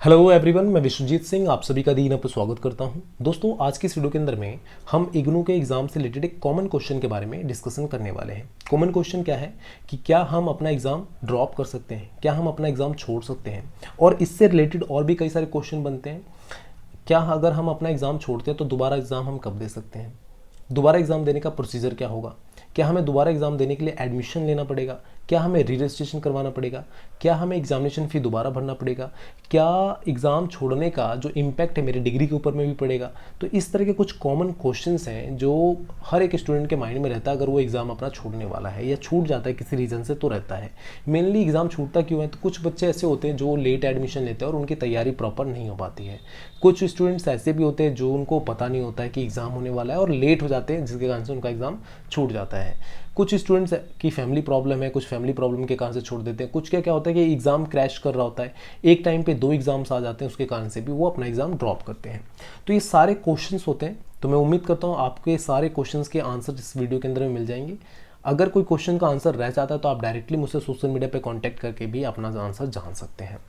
Hello everyone, मैं विश्वजीत सिंह आप सभी का दीन पर स्वागत करता हूं। दोस्तों, आज की इस वीडियो के अंदर में हम इग्नू के एग्जाम से रिलेटेड एक कॉमन क्वेश्चन के बारे में डिस्कशन करने वाले हैं। कॉमन क्वेश्चन क्या है कि क्या हम अपना एग्जाम ड्रॉप कर सकते हैं, क्या हम अपना एग्जाम छोड़ सकते हैं, और इससे रिलेटेड और भी कई सारे क्वेश्चन बनते हैं। क्या अगर हम अपना एग्जाम छोड़ते हैं तो दोबारा एग्जाम हम कब दे सकते हैं, दोबारा एग्जाम देने का प्रोसीजर क्या होगा, क्या हमें दोबारा एग्जाम देने के लिए एडमिशन लेना पड़ेगा, क्या हमें री रजिस्ट्रेशन करवाना पड़ेगा, क्या हमें एग्जामिनेशन फ़ी दोबारा भरना पड़ेगा, क्या एग्ज़ाम छोड़ने का जो इम्पैक्ट है मेरी डिग्री के ऊपर में भी पड़ेगा। तो इस तरह के कुछ कॉमन क्वेश्चंस हैं जो हर एक स्टूडेंट के माइंड में रहता है अगर वो एग्ज़ाम अपना छोड़ने वाला है या छूट जाता है किसी रीज़न से तो रहता है। मेनली एग्ज़ाम छूटता क्यों है, तो कुछ बच्चे ऐसे होते हैं जो लेट एडमिशन लेते हैं और उनकी तैयारी प्रॉपर नहीं हो पाती है। कुछ स्टूडेंट्स ऐसे भी होते हैं जो उनको पता नहीं होता है कि एग्ज़ाम होने वाला है और लेट हो जाते हैं, जिसके कारण से उनका एग्ज़ाम छूट जाता है। कुछ स्टूडेंट्स की फैमिली प्रॉब्लम है, कुछ फैमिली प्रॉब्लम के कारण से छोड़ देते हैं। कुछ क्या क्या होता है कि एग्ज़ाम क्रैश कर रहा होता है, एक टाइम पे 2 एग्ज़ाम्स आ जाते हैं, उसके कारण से भी वो अपना एग्ज़ाम ड्रॉप करते हैं। तो ये सारे क्वेश्चंस होते हैं। तो मैं उम्मीद करता हूँ आपके सारे क्वेश्चंस के आंसर इस वीडियो के अंदर में मिल जाएंगे। अगर कोई क्वेश्चन का आंसर रह जाता है तो आप डायरेक्टली मुझसे सोशल मीडिया पर कॉन्टैक्ट करके भी अपना आंसर जान सकते हैं।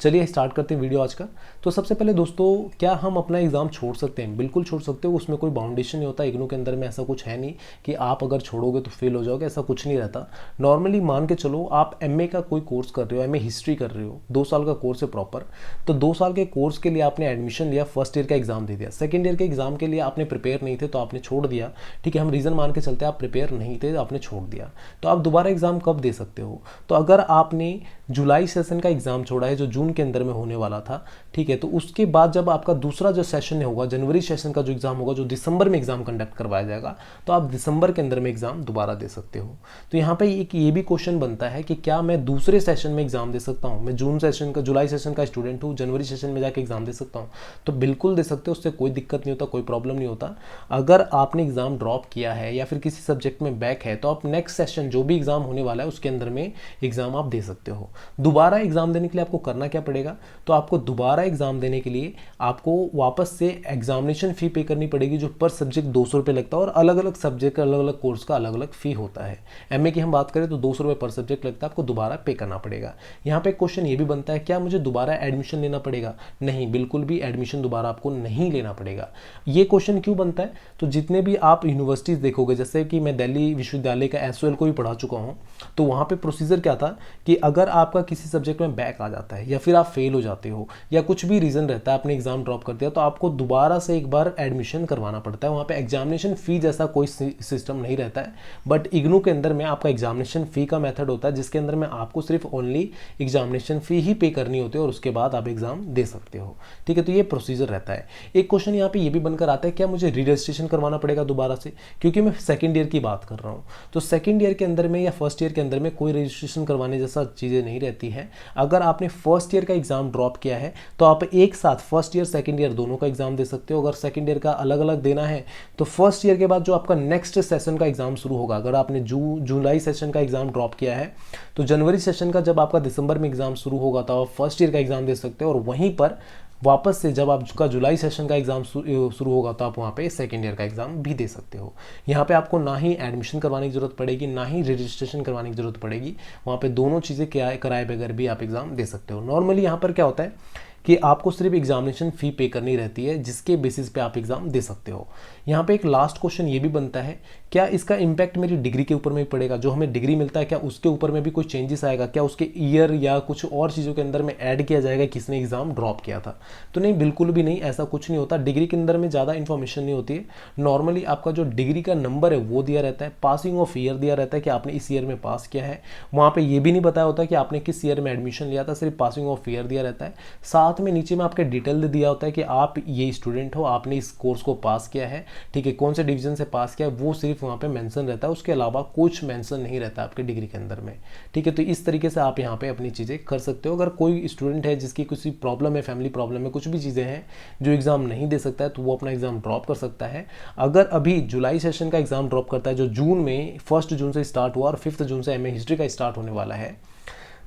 चलिए स्टार्ट करते हैं वीडियो आज का। तो सबसे पहले दोस्तों, क्या हम अपना एग्ज़ाम छोड़ सकते हैं? बिल्कुल छोड़ सकते हो, उसमें कोई बाउंडेशन नहीं होता। इग्नू के अंदर में ऐसा कुछ है नहीं कि आप अगर छोड़ोगे तो फेल हो जाओगे, ऐसा कुछ नहीं रहता। नॉर्मली मान के चलो आप एमए का कोई कोर्स कर रहे हो, एमए हिस्ट्री कर रहे हो, 2 साल का कोर्स है प्रॉपर। तो 2 साल के कोर्स के लिए आपने एडमिशन लिया, फर्स्ट ईयर का एग्जाम दे दिया, सेकेंड ईयर के एग्जाम के लिए आपने प्रिपेयर नहीं थे तो आपने छोड़ दिया। ठीक है, हम रीज़न मान के चलते आप प्रिपेयर नहीं थे, आपने छोड़ दिया। तो आप दोबारा एग्जाम कब दे सकते हो? तो अगर आपने जुलाई सेशन का एग्जाम छोड़ा है जो जून के अंदर में होने वाला था, ठीक है, तो उसके बाद जब आपका दूसरा जो सेशन होगा, जनवरी सेशन का जो एग्जाम होगा, जो दिसंबर में एग्जाम कंडक्ट करवाया जाएगा, तो आप दिसंबर के अंदर में एग्जाम दोबारा दे सकते हो। तो यहाँ पे एक ये भी क्वेश्चन बनता है कि क्या मैं दूसरे सेशन में एग्जाम दे सकता हूँ? मैं जुलाई सेशन का स्टूडेंट हूँ, जनवरी सेशन में जाकर एग्जाम दे सकता हूँ? तो बिल्कुल दे सकते हो, उससे कोई दिक्कत नहीं होता, कोई प्रॉब्लम नहीं होता। अगर आपने एग्जाम ड्रॉप किया है या फिर किसी सब्जेक्ट में बैक है तो आप नेक्स्ट सेशन जो भी एग्जाम होने वाला है उसके अंदर में एग्जाम आप दे सकते हो। दोबारा एग्जाम देने के लिए आपको करना क्या पड़ेगा? तो आपको दोबारा एग्जाम देने के लिए आपको वापस से एग्जामिनेशन फ़ी पे करनी पड़ेगी, जो पर सब्जेक्ट 200 रुपये लगता है और अलग अलग सब्जेक्ट का अलग अलग कोर्स का अलग अलग फ़ी होता है। एमए की हम बात करें तो 200 रुपये पर सब्जेक्ट लगता है, आपको दोबारा पे करना पड़ेगा। यहाँ पे क्वेश्चन ये भी बनता है, क्या मुझे दोबारा एडमिशन लेना पड़ेगा? नहीं, बिल्कुल भी एडमिशन दोबारा आपको नहीं लेना पड़ेगा। ये क्वेश्चन क्यों बनता है? तो जितने भी आप यूनिवर्सिटीज़ देखोगे, जैसे कि मैं दिल्ली विश्वविद्यालय का एसओएल को भी पढ़ा चुका हूँ, तो वहाँ पे प्रोसीजर क्या था कि अगर आपका किसी सब्जेक्ट में बैक आ जाता है या फिर आप फेल हो जाते हो या कुछ भी रीज़न रहता है, आपने एग्जाम ड्रॉप कर दिया, तो आपको दोबारा से एक बार एडमिशन करवाना पड़ता है। वहाँ पे एग्जामिनेशन फ़ी जैसा कोई सिस्टम नहीं रहता है, बट इग्नू के अंदर में आपका एग्जामिनेशन फ़ी का मेथड होता है, जिसके अंदर में आपको सिर्फ ओनली एग्जामिनेशन फ़ी ही पे करनी होती है और उसके बाद आप एग्जाम दे सकते हो। ठीक है, तो ये प्रोसीजर रहता है। एक क्वेश्चन यहाँ पे ये भी बनकर आता है, क्या मुझे री रजिस्ट्रेशन करवाना पड़ेगा दोबारा से? क्योंकि मैं सेकेंड ईयर की बात कर रहा हूँ, तो सेकेंड ईयर के अंदर में या फर्स्ट ईयर के अंदर में कोई रजिस्ट्रेशन करवाने जैसा चीज़ें नहीं रहती है। अगर आपने फर्स्ट ईयर का एग्जाम ड्रॉप किया है तो आप एक साथ फर्स्ट ईयर सेकंड ईयर दोनों का एग्जाम दे सकते हो। अगर सेकंड ईयर का अलग अलग देना है तो फर्स्ट ईयर के बाद जो आपका नेक्स्ट सेशन का एग्जाम शुरू होगा, अगर आपने जुलाई सेशन का एग्जाम ड्रॉप किया है तो जनवरी सेशन का जब आपका दिसंबर में एग्जाम शुरू होगा तो आप फर्स्ट ईयर का एग्जाम दे सकते हो, और वहीं पर वापस से जब आपका जुलाई सेशन का एग्जाम शुरू होगा तो आप वहाँ पे सेकेंड ईयर का एग्जाम भी दे सकते हो। यहाँ पे आपको ना ही एडमिशन करवाने की जरूरत पड़ेगी, ना ही रजिस्ट्रेशन करवाने की जरूरत पड़ेगी। वहाँ पे दोनों चीज़ें कराए बगैर भी आप एग्जाम दे सकते हो। नॉर्मली यहाँ पर क्या होता है कि आपको सिर्फ एग्जामिनेशन फ़ी पे करनी रहती है, जिसके बेसिस पे आप एग्ज़ाम दे सकते हो। यहाँ पे एक लास्ट क्वेश्चन ये भी बनता है, क्या इसका इम्पैक्ट मेरी डिग्री के ऊपर में भी पड़ेगा? जो हमें डिग्री मिलता है क्या उसके ऊपर में भी कोई चेंजेस आएगा? क्या उसके ईयर या कुछ और चीज़ों के अंदर में ऐड किया जाएगा किसने एग्ज़ाम ड्रॉप किया था? तो नहीं, बिल्कुल भी नहीं, ऐसा कुछ नहीं होता। डिग्री के अंदर में ज़्यादा इन्फॉर्मेशन नहीं होती है। नॉर्मली आपका जो डिग्री का नंबर है वो दिया रहता है, पासिंग ऑफ ईयर दिया रहता है कि आपने इस ईयर में पास किया है। वहाँ पर ये भी नहीं बताया होता कि आपने किस ईयर में एडमिशन लिया था, सिर्फ पासिंग ऑफ ईयर दिया रहता है। साथ में नीचे में आपके डिटेल दिया होता है कि आप ये स्टूडेंट हो, आपने इस कोर्स को पास किया है, ठीक है, कौन से डिवीजन से पास किया है, वो सिर्फ वहाँ पे मेंशन रहता है। उसके अलावा कुछ मेंशन नहीं रहता आपके डिग्री के अंदर में। ठीक है, तो इस तरीके से आप यहाँ पे अपनी चीज़ें कर सकते हो। अगर कोई स्टूडेंट है जिसकी किसी प्रॉब्लम है, फैमिली प्रॉब्लम है, कुछ भी चीज़ें हैं, जो एग्ज़ाम नहीं दे सकता है, तो वो अपना एग्ज़ाम ड्रॉप कर सकता है। अगर अभी जुलाई सेशन का एग्ज़ाम ड्रॉप करता है, जो जून में 1 जून से स्टार्ट हुआ और 5 जून से एमए हिस्ट्री का स्टार्ट होने वाला है,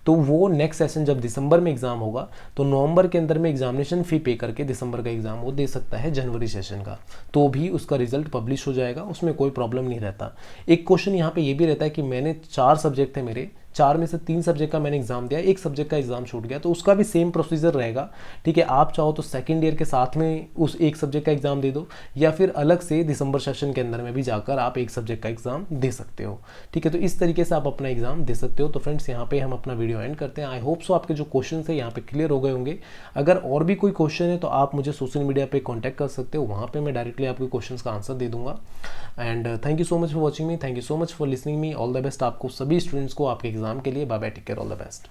तो वो नेक्स्ट सेशन जब दिसंबर में एग्जाम होगा तो नवंबर के अंदर में एग्जामिनेशन फ़ी पे करके दिसंबर का एग्जाम वो दे सकता है जनवरी सेशन का, तो भी उसका रिजल्ट पब्लिश हो जाएगा, उसमें कोई प्रॉब्लम नहीं रहता। एक क्वेश्चन यहाँ पे ये भी रहता है कि मैंने 4 सब्जेक्ट थे मेरे, 4 में से 3 सब्जेक्ट का मैंने एग्जाम दिया, एक सब्जेक्ट का एग्जाम छूट गया, तो उसका भी सेम प्रोसीजर रहेगा। ठीक है, आप चाहो तो सेकेंड ईयर के साथ में उस एक सब्जेक्ट का एग्जाम दे दो, या फिर अलग से दिसंबर सेशन के अंदर में भी जाकर आप एक सब्जेक्ट का एग्जाम दे सकते हो। ठीक है, तो इस तरीके से आप अपना एग्जाम दे सकते हो। तो फ्रेंड्स, यहाँ पे हम अपना वीडियो एंड करते हैं। आई होप सो आपके जो क्वेश्चन है यहाँ पे क्लियर हो गए होंगे। अगर और भी कोई क्वेश्चन है तो आप मुझे सोशल मीडिया पे कांटेक्ट कर सकते हो, वहाँ पे मैं डायरेक्टली आपके क्वेश्चंस का आंसर दे दूंगा। And thank you so much for watching me, thank you so much for listening me. All the best आपको सभी स्टूडेंट्स को आपके एग्जाम के लिए। Bye bye, take care, all the best.